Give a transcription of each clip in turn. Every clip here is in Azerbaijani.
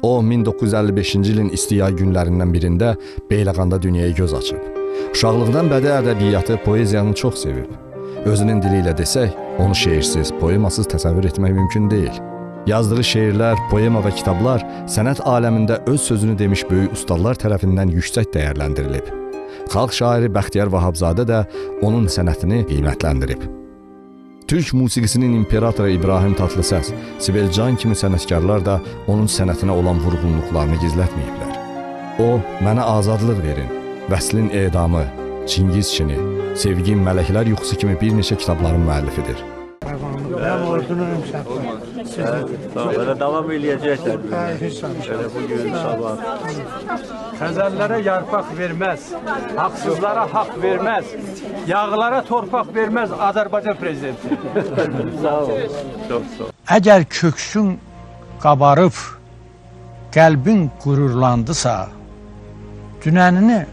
O, 1955-ci ilin isti yay günlərindən birində Beyləqanda dünyaya göz açıb. Uşaqlıqdan bədi ədəbiyyatı, poeziyanı çox sevib. Özünün dili ilə desək, onu şeirsiz, poemasız təsəvvür etmək mümkün deyil. Yazdığı şeirlər, poema və kitablar sənət aləmində öz sözünü demiş böyük ustalar tərəfindən yüksək dəyərləndirilib. Xalq şairi Bəxtiyar Vahabzadə də onun sənətini qiymətləndirib. Türk musiqisinin imperatoru İbrahim Tatlıses, Sibel Can kimi sənətkarlar da onun sənətinə olan vurğunluqlarını gizlətməyiblər. O, Mənə azadlıq verin, Vəslin edamı, Çingiz Çini, Sevgin Mələklər yuxusu kimi bir neçə kitabların müəllifidir. Böyle devam edecekler. Şöyle bugün sabah. Xəzəllərə yarpaq verməz, haqsızlara haqq verməz, yağlara torpaq verməz Azərbaycan prezidenti. Sağ ol. Çok sağ ol. Əgər köksün qabarıb, qəlbin qürurlandısa, dünənini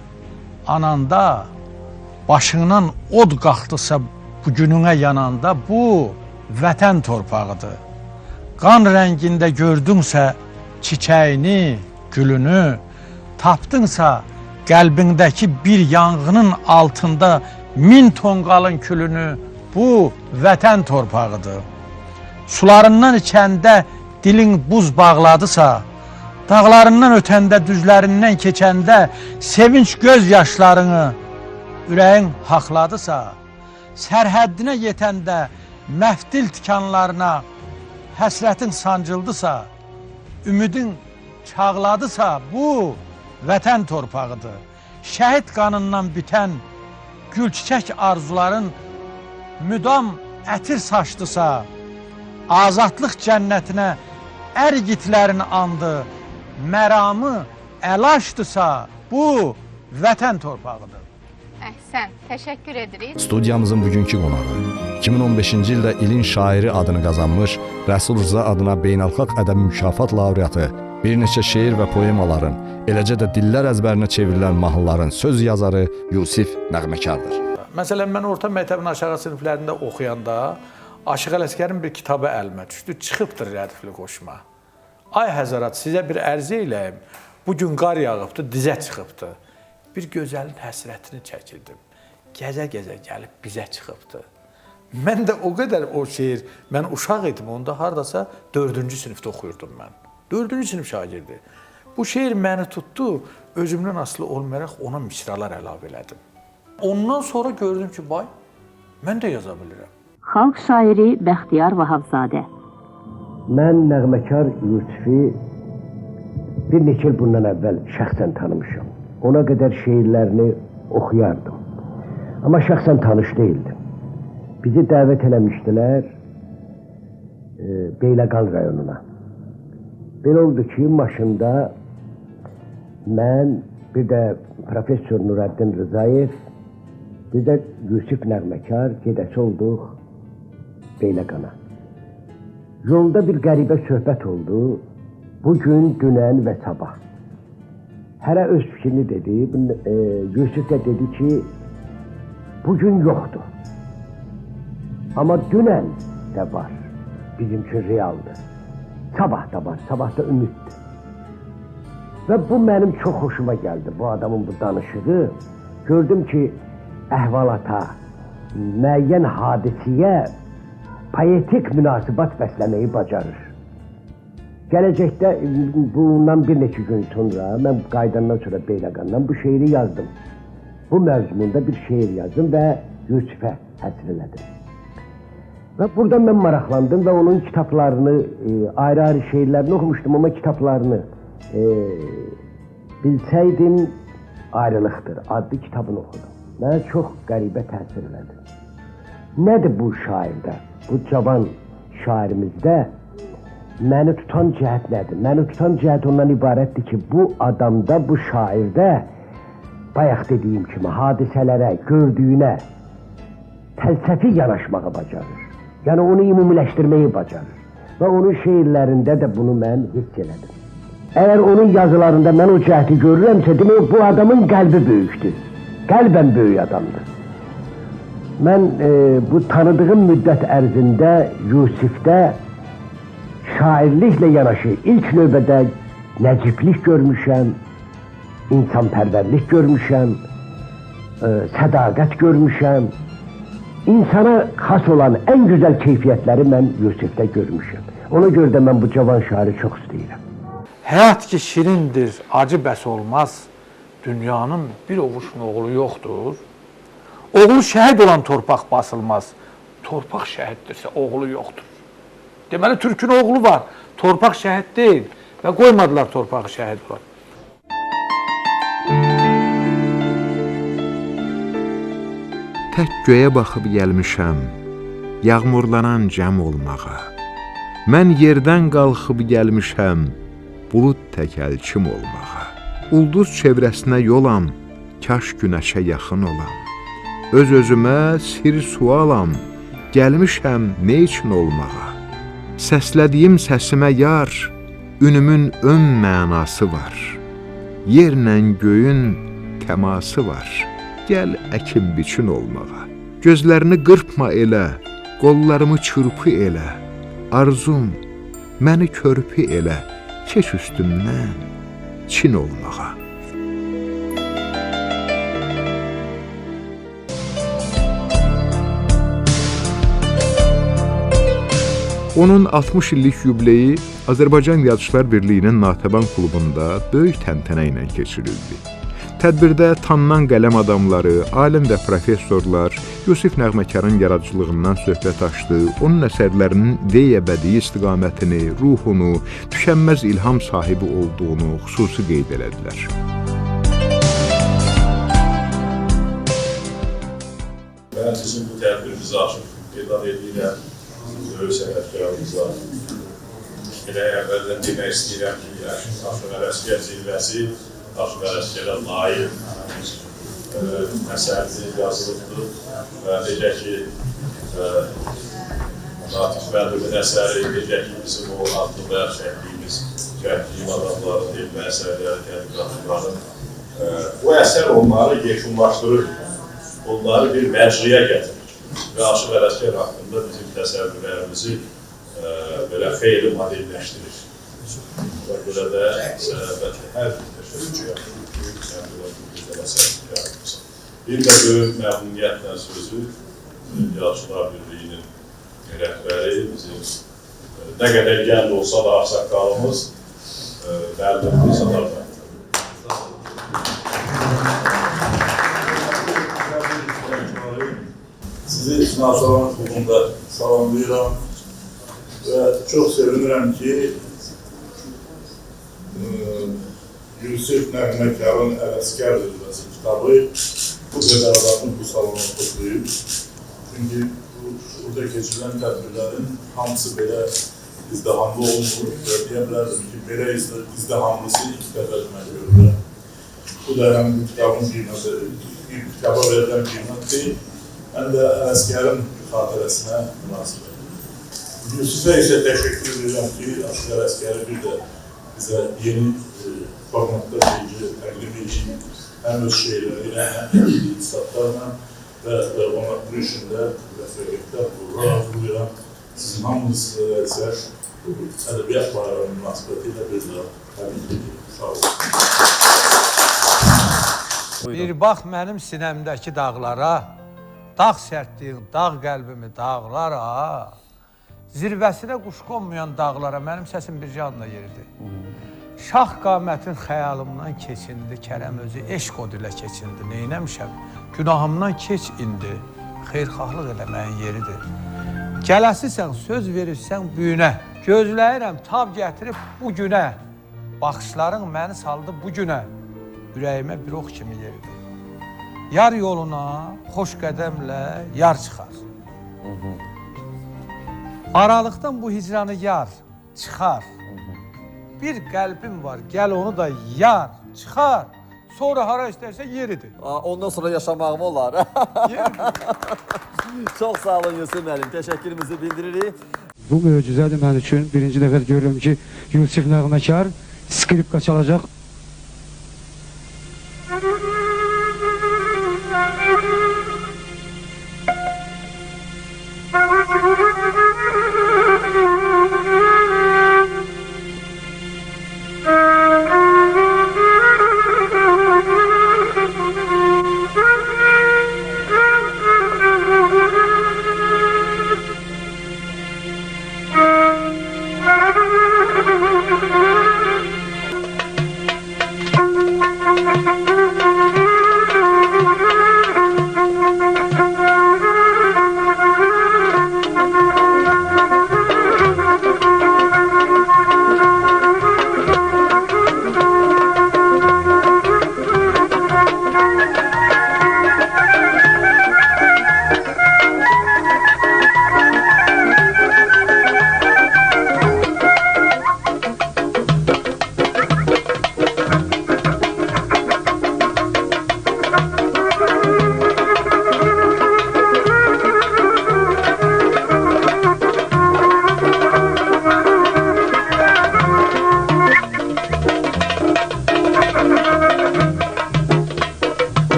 ananda, başından od qalxdısa, bugününə yananda bu vətən torpağıdır. Qan rəngində gördünsə çiçəyini, gülünü, tapdınsa qəlbindəki bir yanğının altında 1000 tonqalın külünü, bu vətən torpağıdır. Sularından içəndə dilin buz bağladısa, dağlarından ötəndə, düzlərindən keçəndə sevinç göz yaşlarını ürəyin haqladısa, sərhəddinə yetəndə məftil tikanlarına həsrətin sancıldısa, ümidin çağladısa, bu vətən torpağıdır. Şəhid qanından bitən gül-çiçək arzuların müdam ətir saçdısa, azadlıq cənnətinə ərgitlərin andı, məramı əlaşdısa, bu vətən torpağıdır. Əhsən, təşəkkür edirik. Studiyamızın bugünkü qonağı 2015-ci ildə ilin şairi adını qazanmış, Rəsul Rza adına beynəlxalq ədəbi mükafat laureatı, bir neçə şeir və poemaların, eləcə də dillər əzbərinə çevrilən mahnıların söz yazarı Yusif Nəğməkardır. Məsələn, mən orta məktəbin aşağı siniflərində oxuyanda Aşıq Ələsgərin bir kitabı əlimə düşdü, çıxıbdır rədifli qoşma. Ay Həzərat, sizə bir ərizə eləyim, bugün qar yağıbdır, dizə çıxıbdır. Bir gözəlin həsrətini çəkildim, gəzə-gəzə gəlib bizə çıxıbdır. Mən də o qədər o şeir, mən uşaq idim, onda haradasa 4-cü sinifdə oxuyurdum mən. 4-cü sinif şagirdi. Bu şeir məni tutdu, özümdən asılı olmayaraq ona misralar əlavə elədim. Ondan sonra gördüm ki, bay, mən də yaza bilirəm. Xalq şairi Bəxtiyar Vahabzadə. Mən Nəğməkar Yusifi bir neçə il bundan əvvəl şəxsən tanımışam. Ona qədər şeirlərini oxuyardım. Amma şəxsən tanış deyildim. Bizi dəvət eləmişdilər Beyləqan rayonuna. Belə oldu ki, maşında mən, bir də Profesör Nurəddin Rızayev, bir də Yusif Nəğməkar gedəsi olduq Beyləqana. Yolda bir qəribə söhbət oldu. Bugün, dünən və sabah. Hərə öz fikrini dedi. Yusif də dedi ki, bugün yoxdur. Amma dünən də var. Bizim üçün realdır. Sabah da var, sabah da ümiddir. Və bu mənim çox xoşuma gəldi, bu adamın bu danışığı. Gördüm ki, əhvalata, müəyyən hadisiyə poetik münasibat bəsləməyi bacarır. Gələcəkdə, bundan bir neçə gün sonra, mən qaydandan sonra Beyləqandan bu şeiri yazdım. Bu məzmunda bir şeir yazdım və Yusifə həsr elədim. Və buradan mən maraqlandım və onun kitablarını, ayrı-ayrı şeirlərini oxumuşdum, amma kitablarını bilsəydim ayrılıqdır, adlı kitabını oxudum. Mənə çox qəribə təsir elədi. Nədir bu şairdə, bu cavan şairimizdə məni tutan cəhət nədir? Məni tutan cəhət ondan ibarətdir ki, bu adamda, bu şairdə bayaq dediyim kimi hadisələrə, gördüyünə fəlsəfi yanaşmağı bacarır. Yəni onu ümumiləşdirməyi bacarır. Və onun şeirlərində də bunu mən hiss elədim. Əgər onun yazılarında mən o cəhəti görürəmsə, demək bu adamın qəlbi böyükdür. Qəlbən böyük adamdır. Mən bu tanıdığım müddət ərzində Yusifdə şairliklə yanaşı ilk növbədə nəciblik görmüşəm, insanpərvərlik görmüşəm, sədaqət görmüşəm. İnsana xas olan ən gözəl keyfiyyətləri mən Yusifdə görmüşəm. Ona görə də mən bu cavan şairi çox istəyirəm. Həyat ki şirindir, acı bəs olmaz. Dünyanın bir ovuç oğlu yoxdur. Oğlu şəhid olan torpaq basılmaz. Torpaq şəhiddirsə oğlu yoxdur. Deməli, Türkün oğlu var, torpaq şəhid deyil və qoymadılar torpağı şəhid olan. Tək göyə baxıb gəlmişəm, yağmurlanan cəm olmağa. Mən yerdən qalxıb gəlmişəm, bulud tək əlçim olmağa. Ulduz çevrəsinə yolam, kaş günəşə yaxın olam. Öz-özümə sir sualam, gəlmişəm ne üçün olmağa. Səslədiyim səsimə yar, ünümün ön mənası var. Yerlə göyün təması var. Gəl əkin biçin olmağa. Gözlərini qırpma elə, qollarımı çırpı elə. Arzum, məni körpü elə, keç üstümdən, Çin olmağa. Onun 60 illik yubileyi Azərbaycan Yazıçılar Birliyinin Natəvan klubunda böyük təntənə ilə keçirildi. Tədbirdə tanınan qələm adamları, alim və professorlar Yusif Nəğməkarın yaradıcılığından söhbət açdı, onun əsərlərinin ideya-bədii istiqamətini, ruhunu, tükənməz ilham sahibi olduğunu xüsusi qeyd elədilər. Mən sizin bu tədbirinizi açıb elan edirəm, böyük sənətkarımıza. Elə əvvəldən demək istəyirəm ki, Aşıq Ələsgər zirvəsi Aşıq Ələsgərə layiq əsərdir, yazılıbdır və necə ki, Natiq Mərdubin əsəri, necə ki, bizim o adlı və çəkdiyimiz Kəndliyim adamların, elmə əsərləri, tədqiqatçıların bu əsər onları yekunlaşdırır, onları bir məcliyə gətirir və Aşıq Ələsgər haqqında bizim təsəvvürlərimizi belə xeyli modelləşdirir. Və görə də bəlkə hər bir təşəkkür yapmışam. Bir də böyük məmnuniyyətlə sözü Yazıçılar Birliyinin rəhbəri, bizim nə qədər gənd olsa da ağsaqqalımız Bərdəli insanlar var. Sizi Nazavan klubunda salamlayıram və çox sevinirəm ki, Yusif Nəğməkarın Ələsgər zirvəsi kitabı bu qədər adamı bu salona toplayıb. Çünki burada keçirilən tədbirlərin hamısı belə izdihamlı olmur və deyə bilərdim ki, belə izdihamlısı ilk dəfə demək görürəm. Bu da həm bu kitabın qiyməti, kitaba verilən qiymət deyil, həm də Ələsgərin xatirəsinə münasibət. Yusifə isə təşəkkür edirəm ki, Aşıq Ələsgəri bir də bizə yeni formatda təqdim edin, həm öz şeirləri, həm iqtisadlarla və ona bu işində vəfəqətlər vuruluyam. Sizin hamınız isə ədəbiyyat bayramı münasibəti ilə bir də təbrik edirəm. Sağ olun. Bir bax mənim sinəmdəki dağlara, dağ sərtliyin, dağ qəlbimi dağlara, zirvəsinə quş qonmayan dağlara mənim səsim bir canla yeridi. Şah qamətin xəyalımdan keçindi, kərəm özü eşq od ilə keçindi. Neynəmişəm? Günahımdan keç indi, xeyrxahlıq eləməyin yeridir. Gələsisən, söz verirsən büyünə, gözləyirəm tab gətirib bu günə, baxışların məni saldı bu günə, ürəyimə bir ox kimi yeridir. Yar yoluna xoş qədəmlə yar çıxar. Aralıqdan bu hicranı yar çıxar. Bir qəlbim var, gəl onu da yar, çıxar. Sonra hara istərsə yeridir. Ondan sonra yaşamağım olar. Çox sağ olun Yusif müəllim, təşəkkürümüzü bildiririk. Bu möcüzədir mən üçün. Birinci dəfə görürüm ki, Yusif Nəğməkar skripka çalacaq.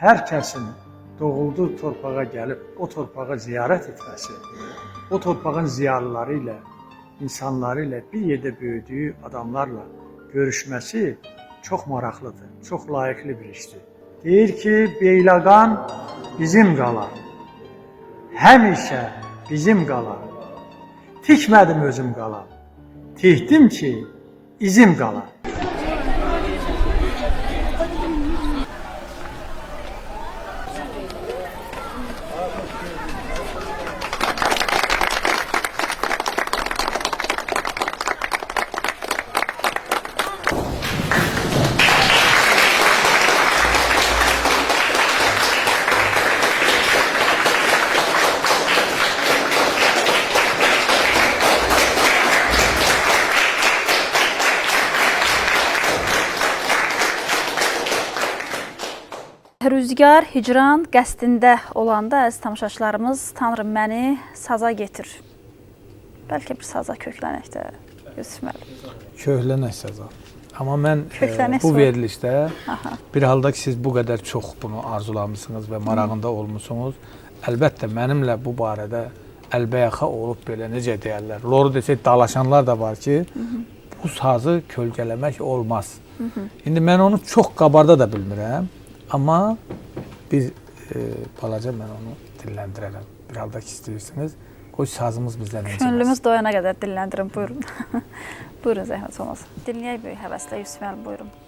hər kəsin doğulduğu torpağa gəlib o torpağa ziyarət etməsi, o torpağın ziyalıları ilə, insanları ilə, bir yerdə böyüdüyü adamlarla görüşməsi çox maraqlıdır, çox layiqli bir işdir. Deyir ki, Beyləqan bizim qalar, həmişə bizim qalar. Tikmədim özüm qalar, tikdim ki, izim qalar. Rüzgar, hicran qəsdində olanda əziz tamaşaçılarımız, Tanrım məni saza getir. Bəlkə bir saza köklənək də, Yusif müəllim. Köklənək saza. Amma mən Köklənək bu sonra. verilişdə bir halda ki, siz bu qədər çox bunu arzulamısınız və marağında olmusunuz, əlbəttə mənimlə bu barədə əlbəyaxa olub belə necə deyərlər, loru desək dalaşanlar da var ki, bu sazı kölgələmək olmaz. İndi mən onu çox qabarda da bilmirəm, amma bir balaca mən onu dilləndirərəm. Bir halda ki, istəyirsiniz, qoy sazımız bizdən öncəməz. Könlümüz doyana qədər dilləndirin, buyurun. Buyurun, zəhmət olmasın. Dinləyək böyük həvəslə, Yusif müəllim, buyurun.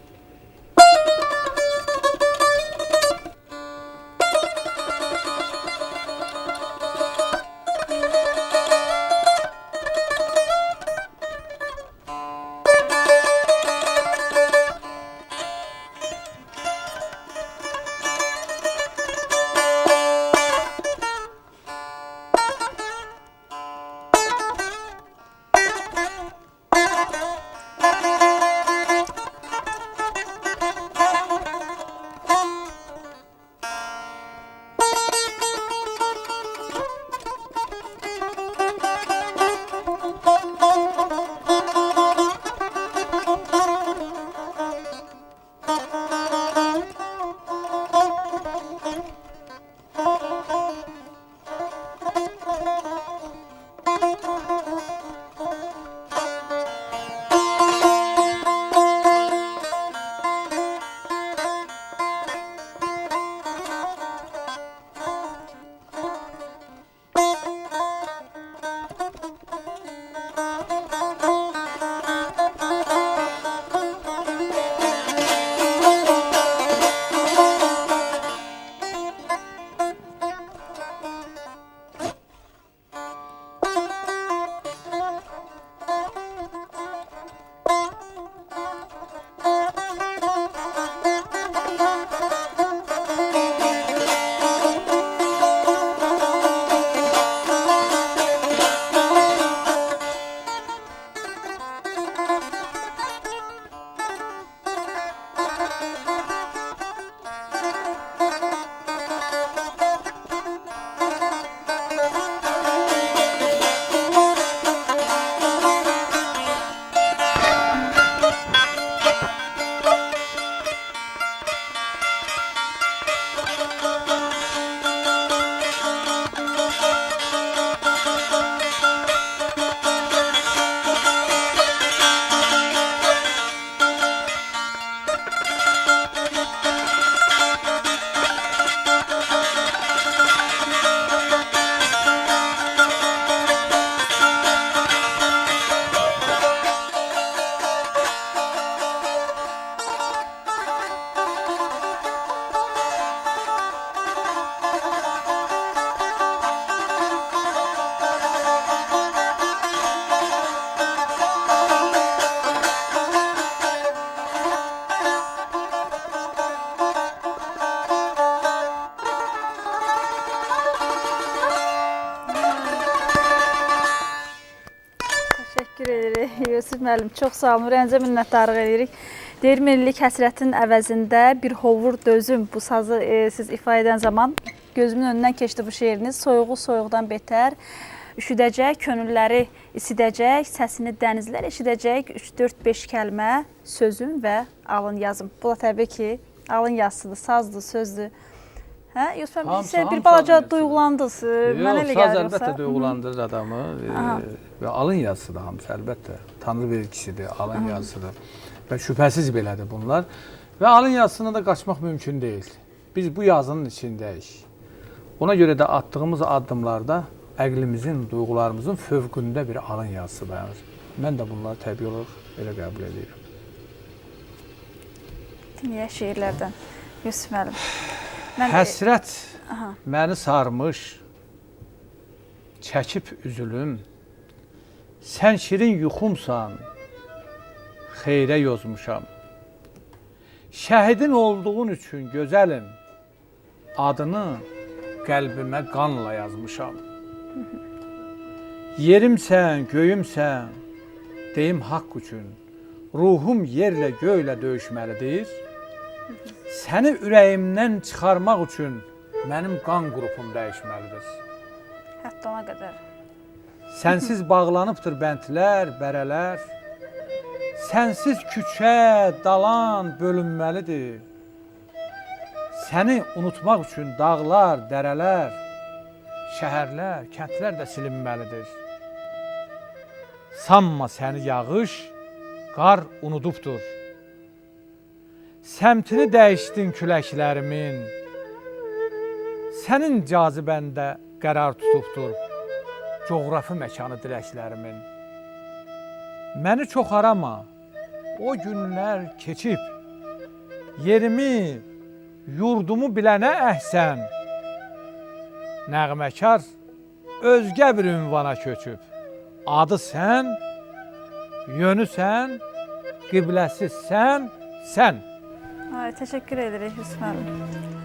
Yusif müəllim, çox sağ olun. Ürəyinizə minnətdarlıq edirik. Deyir, millilik həsrətin əvəzində bir hovur dözüm. Bu sazı siz ifa edən zaman gözümün önündən keçdi bu şeiriniz. Soyuğu soyuqdan betər, üşüdəcək, könülləri isidəcək, səsini dənizlər eşidəcək, 3-4-5 kəlmə sözüm və alın yazım. Bu da təbii ki, alın yazısıdır, sazdır, sözdür. Hə, Yusuf müəllim, Hamısı, siz bir hamısı balaca alın yazısı. duyğulandınız. Mənə elə Yox, saz gəlir əlbəttə yoxsa. duyğulandırır adamı Aha. və alın yazısı da hamısı əlbəttə. Tanrı vergisidir, alın yazısıdır və şübhəsiz belədir bunlar. Və alın yazısına da qaçmaq mümkün deyil. Biz bu yazının içindəyik. Ona görə də attığımız addımlarda əqlimizin, duyğularımızın fövqündə bir alın yazısı dayanır. Mən də bunları təbii olaraq elə qəbul edirəm. Dinləyək şeirlərdən Yusuf müəllim. Həsrət məni sarmış, çəkib üzülüm. Sən şirin yuxumsan, xeyrə yozmuşam. Şəhidin olduğun üçün gözəlim, adını qəlbimə qanla yazmışam. Yerimsən, göyümsən, deyim haqq üçün, ruhum yerlə göylə döyüşməlidir. Səni ürəyimdən çıxarmaq üçün mənim qan qrupum dəyişməlidir. Hətta ona qədər. Sənsiz bağlanıbdır bəndlər, bərələr. Sənsiz küçə, dalan bölünməlidir. Səni unutmaq üçün dağlar, dərələr, şəhərlər, kəndlər də silinməlidir. Sanma səni yağış, qar unudubdur. Səmtini dəyişdin küləklərimin. Sənin cazibəndə qərar tutubdur coğrafi məkanı diləklərimin. Məni çox arama, o günlər keçib. Yerimi, yurdumu bilənə əhsən. Nəğməkar özgə bir ünvana köçüb. Adı sən, yönü sən, qibləsi sən, sən. Ay, təşəkkür edirik Yusuf müəllim.